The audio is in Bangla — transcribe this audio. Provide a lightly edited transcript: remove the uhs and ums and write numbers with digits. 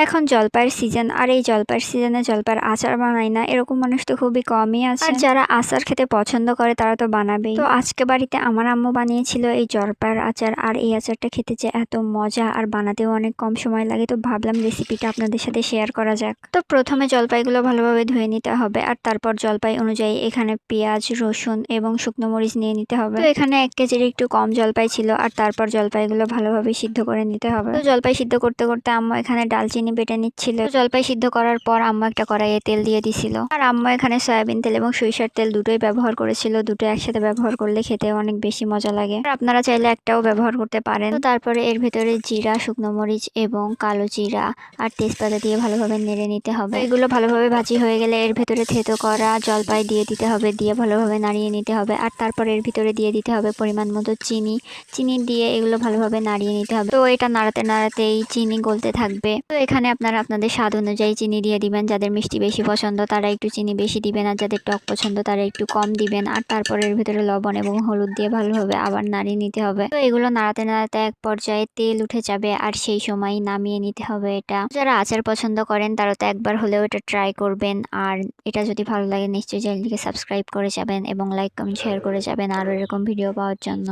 এখন জলপাইয়ের সিজন, আর এই জলপাইয়ের সিজনে জলপাইয়ের আচার বানাই না এরকম মানুষ তো খুবই কমই আছে। আর যারা আচার খেতে পছন্দ করে তারা তো বানাবেই। তো আজকে বাড়িতে আমার আম্মু বানিয়েছিল এই জলপাইয়ের আচার, আর এই আচারটা খেতে যে এত মজা আর বানাতেও অনেক কম সময় লাগে, তো ভাবলাম রেসিপিটা আপনাদের সাথে শেয়ার করা যাক। তো প্রথমে জলপাইগুলো ভালোভাবে ধুয়ে নিতে হবে, আর তারপর জলপাই অনুযায়ী এখানে পেঁয়াজ, রসুন এবং শুকনো মরিচ নিয়ে নিতে হবে। তো এখানে 1 কেজির একটু কম জলপাই ছিল, আর তারপর জলপাইগুলো ভালোভাবে সিদ্ধ করে নিতে হবে। তো জলপাই সিদ্ধ করতে করতে আম্মু এখানে ডালচিনি বেটে নিচ্ছিল। জলপাই সিদ্ধ করার পর আম্মু একটা কড়াইয়ে তেল দিয়ে দিছিল, আর আম্মু এখানে সয়াবিন তেল এবং সরিষার তেল দুটোই ব্যবহার করেছিল। দুটো একসাথে ব্যবহার করলে খেতে অনেক বেশি মজা লাগে, আর আপনারা চাইলে একটাও ব্যবহার করতে পারেন। তো তারপরে এর ভেতরে জিরা, শুকনো মরিচ এবং কালো জিরা আর তেজপাতা দিয়ে ভালোভাবে নেড়ে নিতে হবে। এগুলো ভালোভাবে ভাজি হয়ে গেলে এর ভেতরে থেতো করা জলপাই দিয়ে দিতে হবে, দিয়ে ভালোভাবে নাড়িয়ে নিতে হবে। আর তারপর এর ভিতরে দিয়ে দিতে হবে পরিমাণ মতো চিনি দিয়ে এগুলো ভালোভাবে নাড়িয়ে নিতে হবে। তো এটা নাড়াতে নাড়াতেই চিনি গলতে থাকবে। তো এখানে আপনারা আপনাদের স্বাদ অনুযায়ী চিনি দিয়ে দিবেন। যাদের মিষ্টি বেশি পছন্দ তারা একটু চিনি বেশি দিবেন, আর যাদের টক পছন্দ তারা একটু কম দিবেন। আর তারপর এর ভিতরে লবণ এবং হলুদ দিয়ে ভালোভাবে আবার নাড়িয়ে নিতে হবে। তো এগুলো নাড়াতে নাড়াতে এক পর্যায়ে তেল উঠে যাবে, আর সেই সময় নামিয়ে নিতে হবে এটা। যারা আচার পছন্দ করেন তারা তো একবার হলেও এটা ট্রাই করবেন, আর এটা যদি ভালো লাগে নিশ্চয়ই চ্যানেলটিকে সাবস্ক্রাইব করে যাবেন এবং লাইক, কমেন্ট, শেয়ার করে যাবেন আরও এরকম ভিডিও পাওয়ার জন্য।